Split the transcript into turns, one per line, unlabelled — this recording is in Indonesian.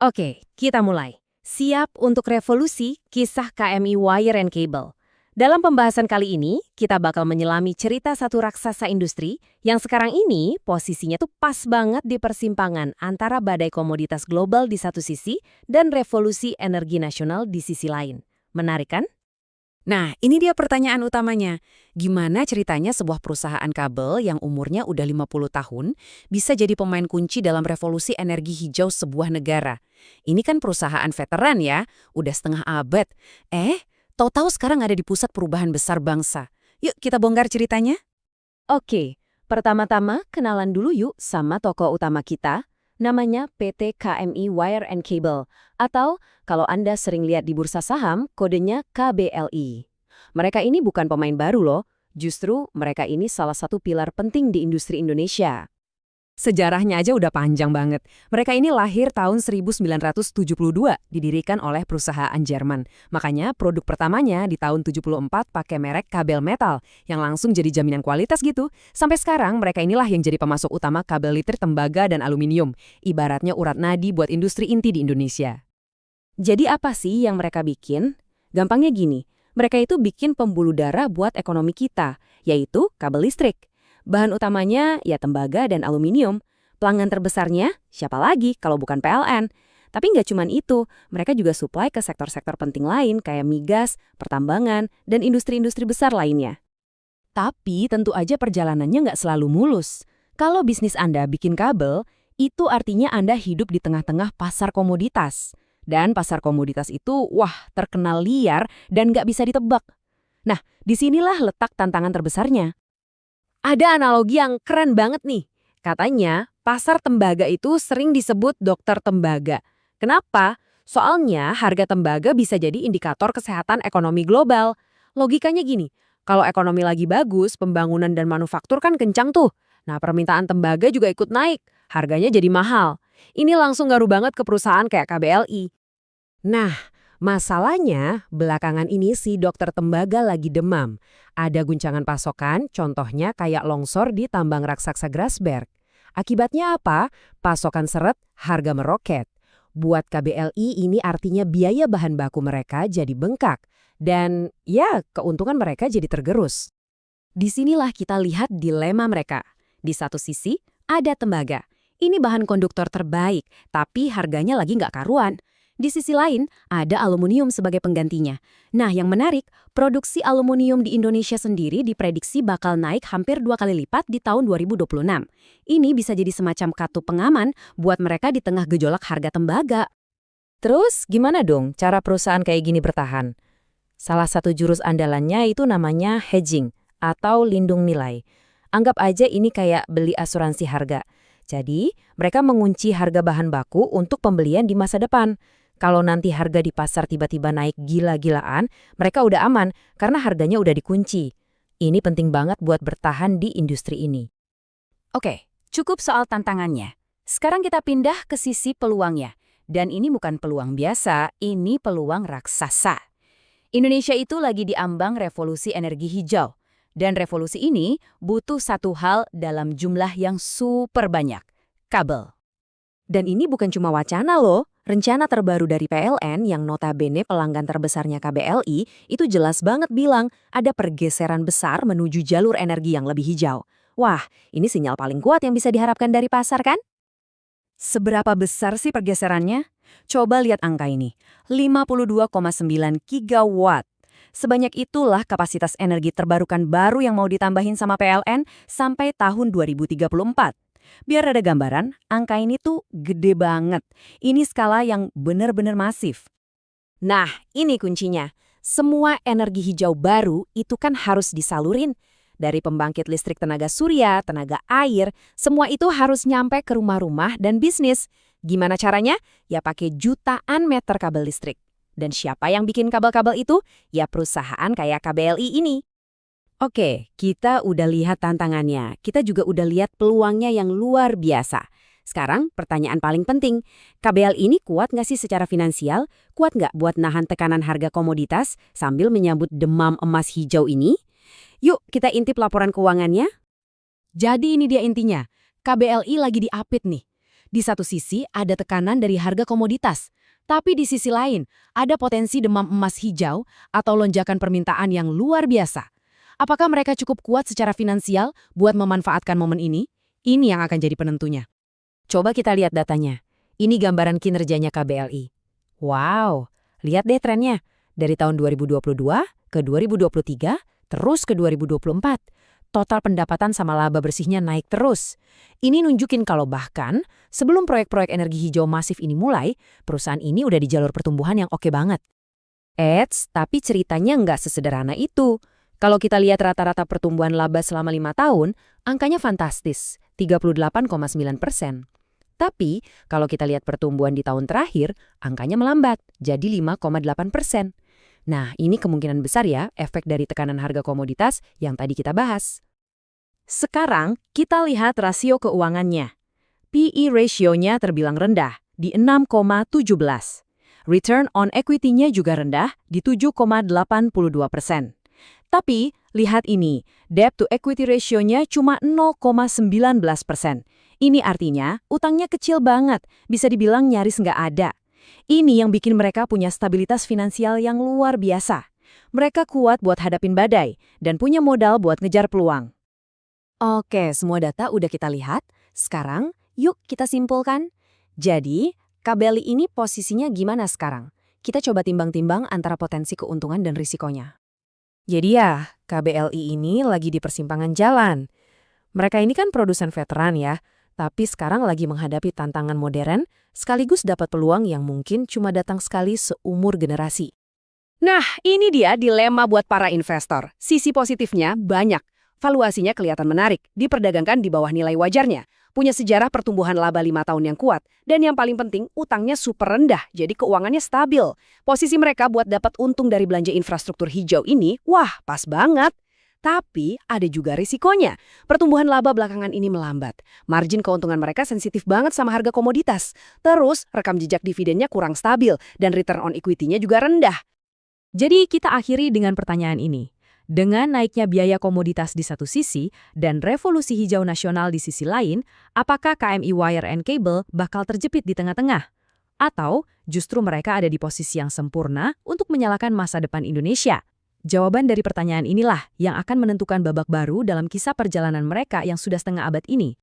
Oke, kita mulai. Siap untuk revolusi kisah KMI Wire and Cable. Dalam pembahasan kali ini, kita bakal menyelami cerita satu raksasa industri yang sekarang ini posisinya tuh pas banget di persimpangan antara badai komoditas global di satu sisi dan revolusi energi nasional di sisi lain. Menarik kan?
Nah, ini dia pertanyaan utamanya. Gimana ceritanya sebuah perusahaan kabel yang umurnya udah 50 tahun bisa jadi pemain kunci dalam revolusi energi hijau sebuah negara? Ini kan perusahaan veteran ya, udah setengah abad. Tahu-tahu sekarang ada di pusat perubahan besar bangsa. Yuk kita bongkar ceritanya.
Oke, pertama-tama kenalan dulu yuk sama tokoh utama kita, namanya PT KMI Wire and Cable, atau kalau Anda sering lihat di bursa saham, kodenya KBLI. Mereka ini bukan pemain baru loh, justru mereka ini salah satu pilar penting di industri Indonesia.
Sejarahnya aja udah panjang banget. Mereka ini lahir tahun 1972, didirikan oleh perusahaan Jerman. Makanya produk pertamanya di tahun 74 pakai merek kabel metal, yang langsung jadi jaminan kualitas gitu. Sampai sekarang mereka inilah yang jadi pemasok utama kabel listrik tembaga dan aluminium. Ibaratnya urat nadi buat industri inti di Indonesia.
Jadi apa sih yang mereka bikin? Gampangnya gini, mereka itu bikin pembuluh darah buat ekonomi kita, yaitu kabel listrik. Bahan utamanya ya tembaga dan aluminium. Pelanggan terbesarnya siapa lagi kalau bukan PLN? Tapi nggak cuma itu, mereka juga supply ke sektor-sektor penting lain kayak migas, pertambangan, dan industri-industri besar lainnya. Tapi tentu aja perjalanannya nggak selalu mulus. Kalau bisnis Anda bikin kabel, itu artinya Anda hidup di tengah-tengah pasar komoditas. Dan pasar komoditas itu, wah, terkenal liar dan nggak bisa ditebak. Nah, disinilah letak tantangan terbesarnya. Ada analogi yang keren banget nih. Katanya, pasar tembaga itu sering disebut dokter tembaga. Kenapa? Soalnya harga tembaga bisa jadi indikator kesehatan ekonomi global. Logikanya gini, kalau ekonomi lagi bagus, pembangunan dan manufaktur kan kencang tuh. Nah, permintaan tembaga juga ikut naik. Harganya jadi mahal. Ini langsung ngaruh banget ke perusahaan kayak KBLI.
Nah, masalahnya belakangan ini si dokter tembaga lagi demam. Ada guncangan pasokan, contohnya kayak longsor di tambang raksasa Grasberg. Akibatnya apa? Pasokan seret, harga meroket. Buat KBLI ini artinya biaya bahan baku mereka jadi bengkak. Dan ya, keuntungan mereka jadi tergerus.
Disinilah kita lihat dilema mereka. Di satu sisi, ada tembaga. Ini bahan konduktor terbaik, tapi harganya lagi nggak karuan. Di sisi lain, ada aluminium sebagai penggantinya. Nah, yang menarik, produksi aluminium di Indonesia sendiri diprediksi bakal naik hampir 2 kali lipat di tahun 2026. Ini bisa jadi semacam kartu pengaman buat mereka di tengah gejolak harga tembaga.
Terus gimana dong cara perusahaan kayak gini bertahan? Salah satu jurus andalannya itu namanya hedging atau lindung nilai. Anggap aja ini kayak beli asuransi harga. Jadi, mereka mengunci harga bahan baku untuk pembelian di masa depan. Kalau nanti harga di pasar tiba-tiba naik gila-gilaan, mereka udah aman karena harganya udah dikunci. Ini penting banget buat bertahan di industri ini.
Oke, cukup soal tantangannya. Sekarang kita pindah ke sisi peluangnya. Dan ini bukan peluang biasa, ini peluang raksasa. Indonesia itu lagi diambang revolusi energi hijau. Dan revolusi ini butuh satu hal dalam jumlah yang super banyak, kabel. Dan ini bukan cuma wacana loh. Rencana terbaru dari PLN yang notabene pelanggan terbesarnya KBLI itu jelas banget bilang ada pergeseran besar menuju jalur energi yang lebih hijau. Wah, ini sinyal paling kuat yang bisa diharapkan dari pasar kan? Seberapa besar sih pergeserannya? Coba lihat angka ini, 52,9 gigawatt. Sebanyak itulah kapasitas energi terbarukan baru yang mau ditambahin sama PLN sampai tahun 2034. Biar ada gambaran, angka ini tuh gede banget. Ini skala yang benar-benar masif. Nah, ini kuncinya. Semua energi hijau baru itu kan harus disalurin. Dari pembangkit listrik tenaga surya, tenaga air, semua itu harus nyampe ke rumah-rumah dan bisnis. Gimana caranya? Ya pakai jutaan meter kabel listrik. Dan siapa yang bikin kabel-kabel itu? Ya perusahaan kayak KBLI ini. Oke, kita udah lihat tantangannya. Kita juga udah lihat peluangnya yang luar biasa. Sekarang pertanyaan paling penting, KBL ini kuat nggak sih secara finansial? Kuat nggak buat nahan tekanan harga komoditas sambil menyambut demam emas hijau ini? Yuk kita intip laporan keuangannya. Jadi ini dia intinya, KBLI lagi diapit nih.
Di satu sisi ada tekanan dari harga komoditas, tapi di sisi lain ada potensi demam emas hijau atau lonjakan permintaan yang luar biasa. Apakah mereka cukup kuat secara finansial buat memanfaatkan momen ini? Ini yang akan jadi penentunya.
Coba kita lihat datanya. Ini gambaran kinerjanya KBLI. Wow, lihat deh trennya. Dari tahun 2022 ke 2023, terus ke 2024. Total pendapatan sama laba bersihnya naik terus. Ini nunjukin kalau bahkan sebelum proyek-proyek energi hijau masif ini mulai, perusahaan ini udah di jalur pertumbuhan yang oke banget. Tapi ceritanya nggak sesederhana itu. Kalau kita lihat rata-rata pertumbuhan laba selama 5 tahun, angkanya fantastis, 38,9%. Tapi, kalau kita lihat pertumbuhan di tahun terakhir, angkanya melambat, jadi 5,8%. Nah, ini kemungkinan besar ya efek dari tekanan harga komoditas yang tadi kita bahas.
Sekarang, kita lihat rasio keuangannya. PE ratio-nya terbilang rendah, di 6,17. Return on equity-nya juga rendah, di 7,82%. Tapi, lihat ini, debt to equity ratio-nya cuma 0,19%. Ini artinya, utangnya kecil banget, bisa dibilang nyaris nggak ada. Ini yang bikin mereka punya stabilitas finansial yang luar biasa. Mereka kuat buat hadapin badai, dan punya modal buat ngejar peluang.
Oke, semua data udah kita lihat. Sekarang, yuk kita simpulkan. Jadi, KBLI ini posisinya gimana sekarang? Kita coba timbang-timbang antara potensi keuntungan dan risikonya.
Jadi ya, KBLI ini lagi di persimpangan jalan. Mereka ini kan produsen veteran ya, tapi sekarang lagi menghadapi tantangan modern, sekaligus dapat peluang yang mungkin cuma datang sekali seumur generasi.
Nah, ini dia dilema buat para investor. Sisi positifnya banyak. Valuasinya kelihatan menarik, diperdagangkan di bawah nilai wajarnya. Punya sejarah pertumbuhan laba 5 tahun yang kuat. Dan yang paling penting, utangnya super rendah, jadi keuangannya stabil. Posisi mereka buat dapat untung dari belanja infrastruktur hijau ini, wah pas banget. Tapi ada juga risikonya. Pertumbuhan laba belakangan ini melambat. Margin keuntungan mereka sensitif banget sama harga komoditas. Terus, rekam jejak dividennya kurang stabil dan return on equity-nya juga rendah.
Jadi kita akhiri dengan pertanyaan ini. Dengan naiknya biaya komoditas di satu sisi dan revolusi hijau nasional di sisi lain, apakah KMI Wire and Cable bakal terjepit di tengah-tengah? Atau justru mereka ada di posisi yang sempurna untuk menyalakan masa depan Indonesia? Jawaban dari pertanyaan inilah yang akan menentukan babak baru dalam kisah perjalanan mereka yang sudah setengah abad ini.